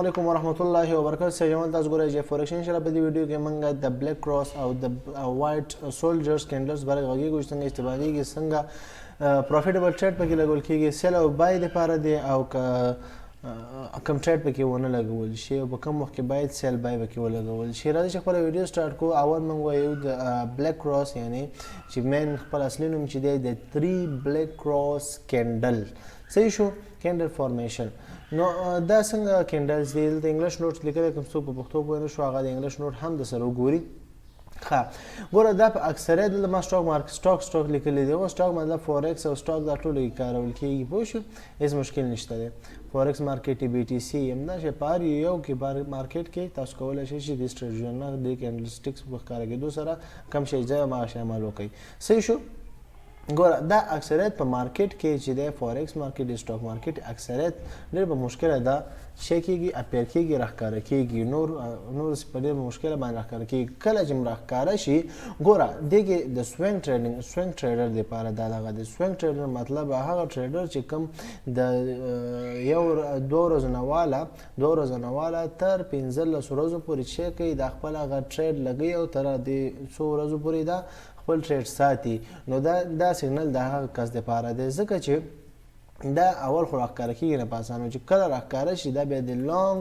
علیکم ورحمت الله وبرکاته. سجمال تاسو ګورئ چې فورکس انشاءالله په دې ویډیو کې موږ د بلیک کراس او د وایټ سولجرز کینډلز باره غږیږو چې څنګه استفادهږي، څنګه پروفیټیبل ټریډ پکې لګول کېږي، سیل او بای دپاره دی او کم ټریډ پکې ونه لګول شي او په کوم وخت کې باید سیل بای پکې ولګول شي. راځئ چې خپله ویډیو سټارټ کړو. اول موږ وایو د بلیک کراس یعنی چې مین خپل اصلي نوم چې دی د 3 بلیک کراس کینډل. صحیح شو؟ کینډل فارمیشن. نو دا څنګه کینډلز دی؟ دلته انګلیش نوټ لیکلی، کوم څوک په پښتو پوه نه شو هغه د انګلیش نوټ هم د سره وګوري. ښه ګوره، دا په اکثریت دلته ما سټاک لیکلی دی. او سټاک مطلب فورکس او سټاک دا ټولو کې کارول کېږي. پوه شو؟ هېڅ مشکل نشته دی. فورکس مارکیټ بی ټي سی همدا شی په هر یو کې مارکیټ کې تاسو کولی شئ چې د سټریټیجونه د کینډل سټکس په ښکاره کېدو سره کم شی ځای هماغه شی عمل وکړئ. صحیح شو؟ ګوره دا اکثریت په مارکیټ کې چې دی فورکس مارکیټ د سټاک مارکیټ اکثریت ډېر په مشکله دا شی کېږي، اپیر کېږي، راښکاره کېږي، نور په ډېر مشکله باندې راښکاره کېږي. کله چې راښکاره شي ګوره دې کې د سوینګ ټریډر دپاره دا دغه دی. سوینګ ټریډر مطلب هغه ټریډر چې کوم د دوه ورځو نه واله تر 15 ورځو پورې چې کوي دا خپل هغه ټریډ لګوي او تر دې څو ورځو پورې دا خپل ټریډ ساتي. نو دا سیګنل د هغه کس دپاره دی، ځکه چې دا اول خو راښکاره کېږي نه په اسانه، چې کله راښکاره شي دا بیا د لانګ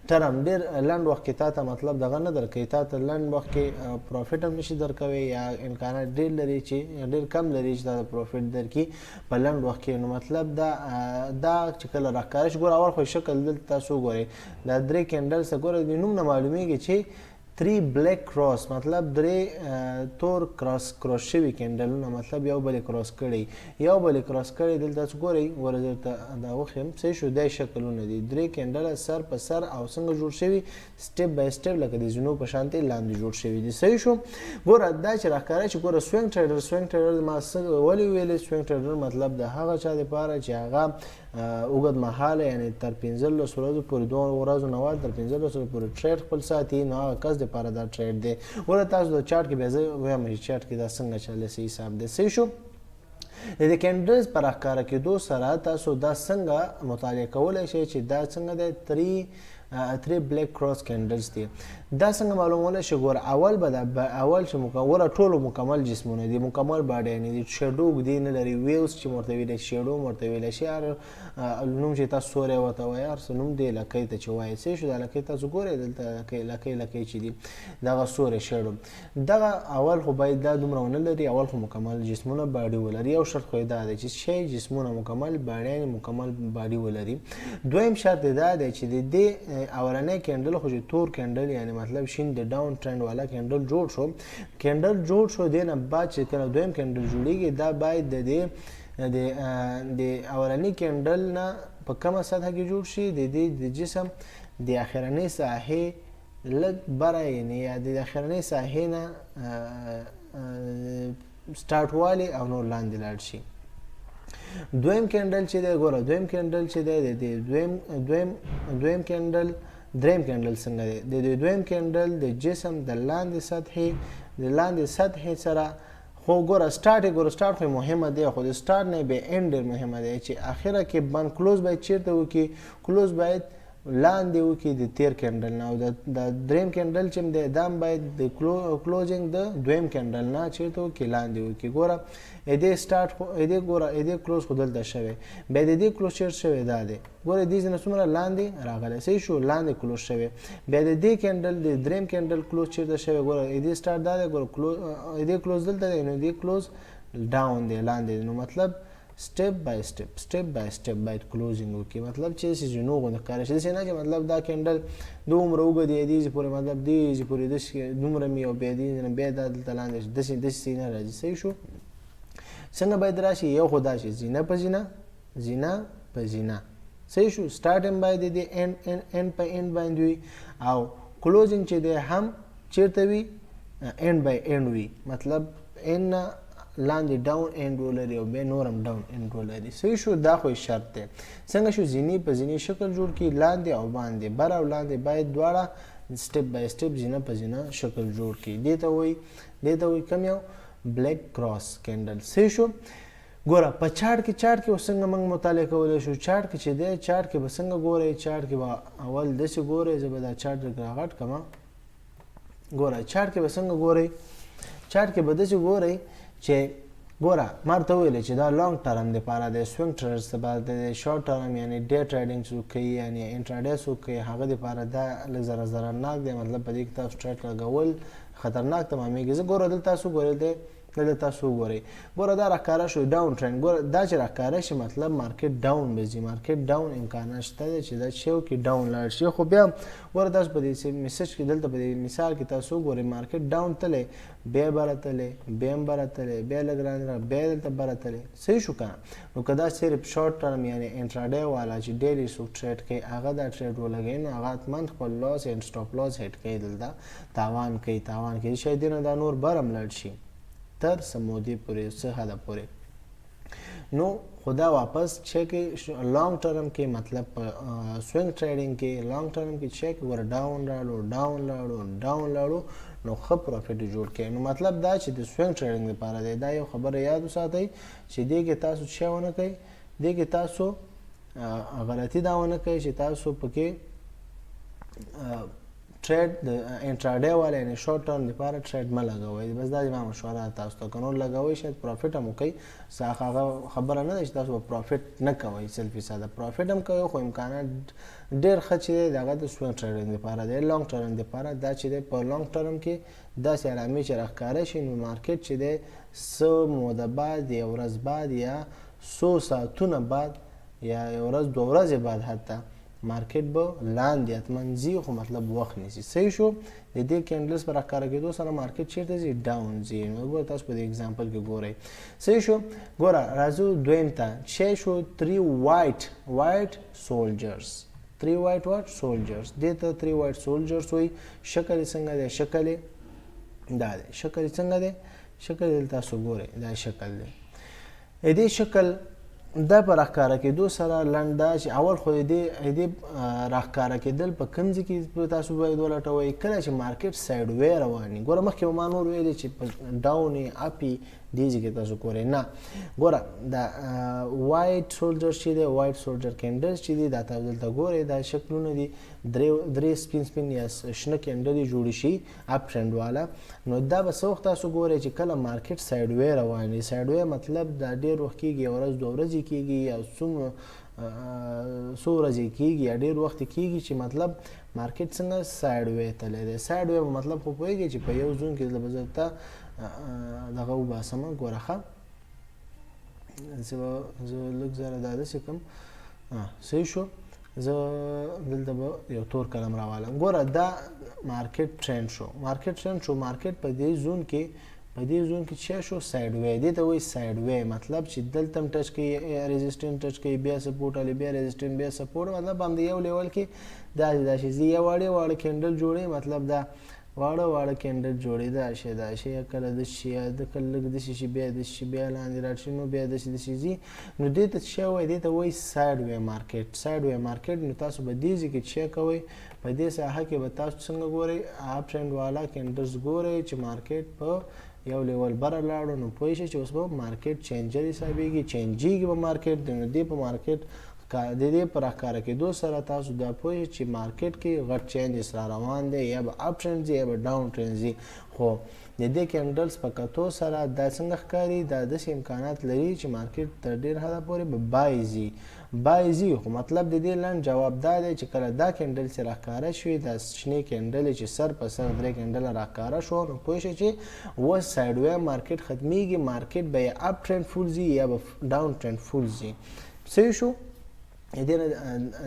ټرم ډېر لنډ وخت کې تا ته مطلب دغه نه درکوي، تا ته لنډ وخت کې پروفیټ هم نشي درکوي یا امکانات ډېر لري چې ډېر کم لري چې دا د پروفیټ درکړي په لنډ وخت کې. نو مطلب دا چې کله راښکاره شي ګوره اول خو شکل دلته تاسو وګورئ دا 3 کینډلز ګوره د نوم نه معلومیږي چې 3 بلیک کراس مطلب 3 تور کراس شوي کینډلونه، مطلب یو بل کراس کړی دلته تاسو ګورئ. ګوره درته دا وښیم. صحیح شو؟ دا شکلونه دي 3 کینډله سر په سر او څنګه جوړ شوي سټیپ بای سټیپ لکه د زینو په شانتې لاندې جوړ شوي دي. صحیح شو؟ ګوره دا چې راښکاره شي ګوره سوینګ ټریډر ما څنګه ولې ویلې سوینګ ټریډر مطلب د هغه چا دپاره چې هغه اوږد مهاله یعنی تر 15 ورځو پورې 2 ورځو نه تر 15 ورځو پورې ټریډ خپل ساتي. نو هغه کس دپاره دا ټریډ دی. ګوره تاسو د چارټ کې بیا زه وایم چې چارټ کې دا څنګه چلی صحیح حساب دی. صحیح شو؟ د کینډلز په راښکاره کېدو سره تاسو دا څنګه مطالعه کولی شئ چې دا څنګه دی 3 بلیک کراس کینډلز دي. دا څنګه معلومولی شي؟ ګوره اول چې ګوره ټولو مکمل جسمونه دي، مکمل باډیانې دي، شیډو اوږدې نه لري، ویوز چې ورته ویلی شیډو هم ورته ویلی شي، هر نوم چې تاسو سوری ورته وایي، هر څه نوم دی لکۍ ته چې وایي. صحیح شو؟ دا لکۍ تاسو ګورئ دلته لکۍ چې دي دغه سوری شیډو دغه اول خو باید دا دومره ونه لري، اول خو مکمل جسمونه باډي ولري. یو شرط خو یې دا دی چې شی جسمونه مکمل باډیانې مکمل باډي ولري. دویم شرط یې دا دی چې د دې اولنی کینډل خو چې تور کینډل یعنی مطلب شین د ډاون ټرینډ والا کینډل جوړ شو دې نه بعد چې کله دویم کینډل جوړیږي دا باید د اولنی کینډل نه په کمه سطحه کې جوړ شي، د جسم د اخرنۍ ساحې لږ بره یعنې یا د اخرنۍ ساحې نه سټارټ والی او نور لاندې لاړ شي. دویم کینډل چې دی ګوره دریم کینډل څنګه دی؟ د دویم کینډل د جسم د لاندې سطحې سره خو ګوره سټارټ خو مهمه دی، خو د سټارټ نه بیا اینډ ډېر مهمه دی چې اخره کې بند کلوز باید چیرته وکړي؟ کلوز باید لاندې وکړي د تیر کینډل نه، او د دریم کینډل چې دی دا هم باید د کلوزینګ د دویم کینډل نه چیرته وکړي؟ لاندې وکړي. ګوره دې کلوز خو دلته شوی، بیا د دې کلوز چیرته شوی دا دی ګوره دې ځینې څومره لاندې راغلی. صحیح شو؟ لاندې کلوز شوی. بیا د دې کینډل د دریم کینډل کلوز چیرته شوی؟ ګوره دې سټارټ دا دی، ګوره دې کلوز دلته دی، نو دې کلوز ډاون دی لاندې. نو مطلب سټیپ بای سټیپ باید کلوزینګ وکړي، مطلب چې زینو غوندې ښکاره شي. داسې نه چې مطلب دا کینډل دومره اوږد دی دېزې پورې مطلب دېزې پورې داسې دومره مي او بیا دې نه بیا دا دلته لاندې داسې نه راځي. صحیح شو؟ څنګه باید راشي؟ یو خو دا شي زینه په زینه. صحیح شو؟ سټارټ هم باید د اینډ په اینډ باندې وي او کلوزینګ چې دی هم چیرته وي؟ اینډ بای اینډ وي، مطلب اینډ نه لاندې ډاون اینډ ولري او بیا نور هم ډاون اینډ ولري. صحیح شو؟ دا خو شرط دی. څنګه شو؟ زینې په زینې شکل جوړ کړي، لاندې او باندې، بر او لاندې باید دواړه سټیپ بای سټیپ زینه په زینه شکل جوړ کړي. دې ته وایي کوم یو؟ بلیک کراس کینډل. صحیح شو؟ ګوره په چارت کې څنګه موږ مطالعه کولی شو. چارت کې چې دی چارت کې به څنګه ګورئ. چارت کې به اول داسې ګورئ. زه به دا چارت راغټ کړم. ګوره چارت کې به څنګه ګورئ. چارت کې به داسې ګورئ چې ګوره ما ورته ویلې چې دا لانګ ټرم دپاره دی، سوینګ ټریډرز دپاره دی، شارټ ټرم یعنې ډے ټریډینګ څوک کوي یعنې انټراډے څوک کوي هغه دپاره دا لږ ضررناک دی. مطلب په دې کې تاسو ټریډ لګول خطرناک تمامېږي. زه ګوره دلته تاسو ګورئ دلته تاسو وګورئ. ګوره دا راښکاره شو ډاون ټرینډ. ګوره دا چې راښکاره شي مطلب مارکیټ ډاون به ځي. مارکیټ ډاون امکانات شته دی چې دا شی وکړي ډاون لاړ شي. خو بیا ګوره تاسو په دې میسج کې دلته په دې مثال کې تاسو وګورئ مارکیټ ډاون تللی بیا به راتللی بیا هم به راتللی بیا لږ لاندې بیا دلته به راتللی. صحیح شو که نه؟ نو که دا صرف شارټ ټرم یعنې انټراډے والا چې ډیلی څوک ټریډ کوي هغه دا ټریډ ولګوي نو هغه حتما خپل لاس اینډ سټاپ لاس هیټ کوي. دلته تاوان کوي شاید نه دا نور بر هم لاړ شي تر څه مودې پورې څه حده پورې. نو خدا واپس چې کې لانګ ټرم کې مطلب په سوینګ ټریډینګ کې لانګ ټرم کې چې ور ډاون لاړو نو ښه پروفیټ جوړ کړئ. نو مطلب دا چې د سوینګ ټریډینګ لپاره دی دا یو خبره یاد وساتئ چې دې کې تاسو څه ونه کوئ. دې کې تاسو غلطي دا ونه کوئ چې تاسو پکې ټریډ د انټراډے والا یعنې شارټ ټرم لپاره ټریډ مه لګوئ. بس دا زما مشوره تاسو ته. که نور لګوئ شاید پروفیټ هم وکړئ. هغه خبره نه ده چې تاسو به پروفیټ نه کوئ 100%. پروفیټ هم کوئ خو امکانات ډېر ښه چې دی د هغه د سوینګ ټریډینګ لپاره دی. لانګ ټرم لپاره دا چې دی په لانګ ټرم کې داسې علامې چې راښکاره شي نو مارکیټ چې دی څه موده بعد یو ورځ بعد یا څو ساعتونه بعد یا یو ورځ دوه ورځې بعد حتی مارکیټ به لاندې حتما ځي خو مطلب وخت نیسي. صحیح شو؟ د دې کینډلز په راښکاره کېدو سره مارکیټ چیرته ځي ډاون ځي. نو ګوره تاسو په دې اګزامپل کې ګورئ. صحیح شو؟ ګوره راځو دویم ته چې شو 3 وایټ سولجرز. 3 وایټ سولجرز دې ته 3 وایټ سولجرز وایي. شکل یې څنګه دی؟ شکل یې دا دی. شکل یې څنګه دی؟ شکل یې تاسو ګورئ دا شکل دی. دې شکل دا په راښکاره کېدو سره لنډ دا چې اول خو دې راښکاره کېدل په کوم ځای کې تاسو باید ولټوئ کله چې مارکیټ سایډ وی روان وي. ګوره مخکې به ما نور ویلې چې په ډاون یې اپ یې دې ځای کې تاسو ګورئ. نه ګوره دا وایټ سولجر چې دی وایټ سولجر کینډلز چې دي دا تاسو دلته ګورئ دا شکلونه دي درې سپین یا شنه کینډلې جوړې شي اپ ټرینډ والا. نو دا به څه وخت تاسو ګورئ چې کله مارکیټ سایډ وی روان وي. سایډ وی مطلب دا ډېر وخت کېږي یو ورځ دوه ورځې کېږي یا څو ورځې کېږي یا ډېر وخت کېږي چې مطلب مارکیټ څنګه سایډ وی تللی دی. سایډ وی مطلب خو پوهېږئ چې په یو زون کې به زه ته دغه وباسمه. ګوره ښه زه لږ زره دا داسې کړم. صحیح شو؟ زه دلته به یو تور قلم راوالم. ګوره دا مارکیټ ټرینډ شو. مارکیټ په دې زون کې چې شو سایډ وی. دې ته وایي سایډ وی مطلب چې دلته هم ټچ کوي ریزسټنټ ټچ کوي بیا سپورټ علي بیا ریزسټنټ بیا سپورټ مطلب همدې یو لیول کې داسې ځي. یو واړه کینډل جوړوي مطلب دا واړه کینډل جوړي دا شی کله داسې شي یا کله لږ داسې شي بیا داسې شي بیا لاندې راټ شي نو بیا داسې ځي. نو دې ته څه وایي؟ دې ته وایي سایډ وی مارکیټ. نو تاسو به دې ځای کې څه کوئ؟ په دې ساحه کې به تاسو څنګه ګورئ؟ اپ ټرینډ والا کینډلز ګورئ چې مارکیټ په یو لیول بره لاړو نو پوه شئ چې اوس به مارکیټ چینجر حسابېږي چینجېږي به مارکیټ. نو دې په مارکیټ د دې په راښکاره کېدو سره تاسو دا پوه شئ چې مارکیټ کې غټ چینجز را روان دی یا به اپ ټرینډ ځي یا به ډاون ټرینډ ځي. خو د دې کینډلز په کتو سره دا څنګه ښکاري؟ دا داسې امکانات لري چې مارکیټ تر ډېر حده پورې به بای ځي. خو مطلب د دې لنډ جواب دا دی چې کله دا کینډل چې راښکاره شوي دا شنې کینډلې چې سر په سر 3 کینډله راښکاره شو نو پوه شئ چې اوس سایډ وی مارکیټ ختمیږي. مارکیټ به یا اپ ټرینډ فول ځي یا به ډاون ټرینډ فول ځي. صحیح شو؟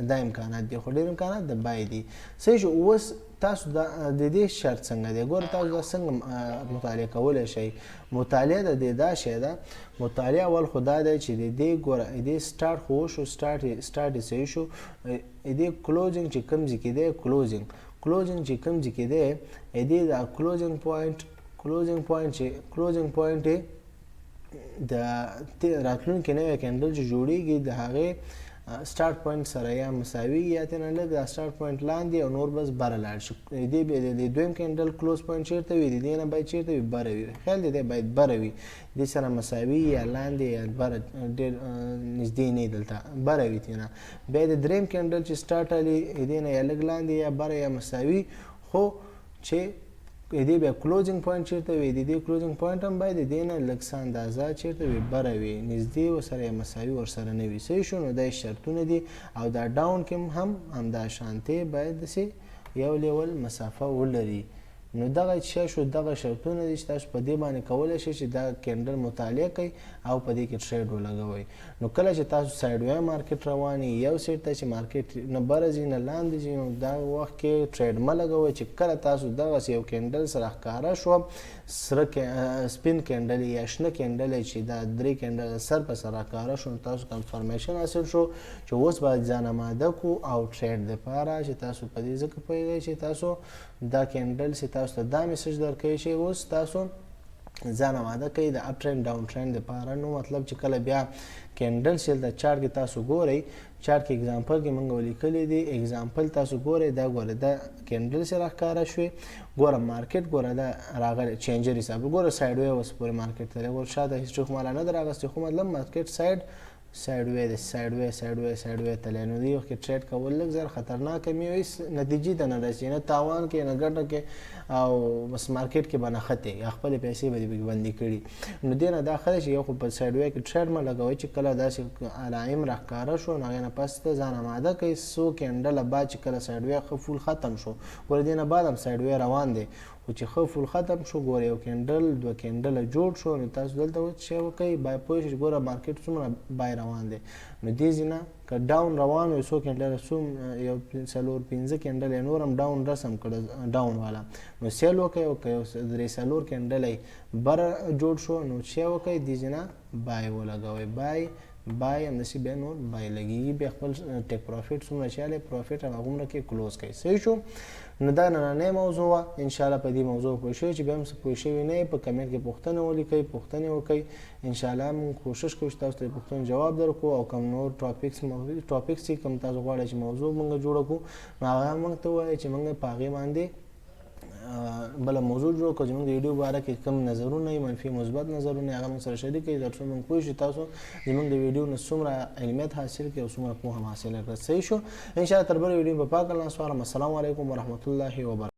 دا امکانات دي خو ډېر امکانات د بای دي. صحیح شو؟ اوس تاسو د دې شرط څنګه دی؟ ګوره تاسو دا څنګه مطالعه کولی شئ؟ مطالعه د دې دا شی ده. مطالعه اول خو دا دی چې د دې ګوره دې سټارټ خو وشو سټارټ یې صحیح شو. دې کلوزینګ چې کوم ځای کې دی کلوزینګ چې کوم ځای کې دی دې دا کلوزینګ پوینټ د راتلونکي نوی کینډل چې جوړیږي د هغې سٹارټ پوینټ سره یا مساوي یا ترې نه لږ د سټارټ پوینټ لاندې او نور بس بره لاړ شي. د دویم کینډل کلوز پوینټ چیرته وي، د دې نه باید چیرته وي، بره وي. خیال دی باید بره وي، دې سره مساوي یا لاندې یا بره ډېر نږدې نه دلته بره وي ترې نه. بیا د دریم کینډل چې سټارټ علي دې نه یا لږ لاندې یا بره یا مساوي، خو چې دې بیا کلوزینګ پوینټ چیرته وي، د دې کلوزینګ پوینټ هم باید د دې نه لږ څه اندازه چیرته وي، بره وي، نږدې ورسره یا مساوي ورسره نه وي. صحیح شو؟ نو دا شرطونه دي. او دا ډاون کې هم همدا شانتې باید داسې یو لیول مسافه ولري. نو دغه شی شو، دغه شرطونه دي چې تاسو په دې باندې کولی شئ چې دا کینډل مطالعه کوئ او په دې کې ټریډ ولګوئ. نو کله چې تاسو سایډ وی مارکیټ روان یو سیټ ته چې مارکیټ نه بره ځي نه لاندې ځي، نو دا وخت کې ټریډ مه لګوئ چې کله تاسو دغسې یو کینډل سره ښکاره شوه، سره سپین کینډل یا شنه کینډل چې دا درې کینډل سر په سر راښکاره شو، نو تاسو کنفرمیشن حاصل شو چې اوس باید ځان آماده کړو او ټریډ دپاره چې تاسو په دې ځکه پوهېږئ چې تاسو دا کینډل چې تاسو ته دا میسج درکوي چې اوس تاسو ځان آماده کوي د اپ ټرینډ ډاون ټرینډ دپاره. نو مطلب چې کله بیا کینډل چې د چارټ کې تاسو ګورئ، چارټ کې اگزامپل کې موږ ولیکلی دی، اگزامپل تاسو ګورئ، دا ګوره دا کینډل چې راښکاره شوې، ګوره مارکیټ ګوره دا راغلی چینجر حساب، ګوره سایډ وی اوس پورې مارکیټ تللی، ګوره شاته هیڅ خو مالا نه ده راغستی، خو مطلب مارکیټ سایډ وی دی، سایډ وی تللی. نو دې وخت کې ټریډ کول لږ زر خطرناک وي، هېڅ نتیجې ته نه رسي، نه تاوان کې نه ګټه کې، او بس مارکیټ کې به نښتې یا خپلې پیسې به دې پکې بندي کړي. نو دې نه دا ښه دی چې یو خو په سایډ وی کې ټریډ مه لګوئ چې کله داسې علائم راښکاره شو نو هغې نه پس ته ځان آماده کوئ. څو کینډله بعد چې کله سایډ وی ښه فول ختم شو، ګوره دې نه بعد هم سایډ وی روان دی، خو چې ښه فول ختم شو، ګوره یو کینډل دوه کینډله جوړ شو، نو تاسو دلته څه شی وکئ، بای پوه شئ چې ګوره مارکیټ څومره بای روان دی. نو دې ځینه که ډاون روان وي څو کینډله یو څلور پنځه کینډله نور هم ډاون رسم کړه ډاون والا، نو سیل وکئ، او که یو درې څلور کینډله بره جوړ شو نو څه وکئ، دې ځینه بای ولګوئ، بای همداسې بیا نور بای لګېږي، بیا خپل ټیک پروفیټ څومره چې هلی پروفیټ هماغومره کې کلوز کوئ. صحیح شو؟ نو دا نننۍ موضوع وه. انشاءالله په دې موضوع پوه شوئ، چې بیا هم څه پوه شوي نه یې په کمنټ کې پوښتنه ولیکئ، پوښتنې وکئ. انشاءالله موږ کوشش کوو چې تاسو ته د پوښتنو جواب درکړو، او کوم نور ټاپکس چې کوم تاسو غواړئ چې موضوع موږ جوړه کړو، نو هغه موږ ته ووایئ چې موږ په هغې باندې بله موضوع جوړ کړو چې موږ د ویډیو باره کې کوم نظرونه یې منفي مثبت نظرونه هغه موږ سره شریک کړئ، تر څو موږ پوه شو تاسو زموږ د ویډیو نه څومره علمیت حاصل کړئ او څومره پوهه هم حاصله کړئ. صحیح شو؟ انشاءالله تر بلې ویډیو په پاک الله سپارم. السلام علیکم ورحمة الله وبرکاته.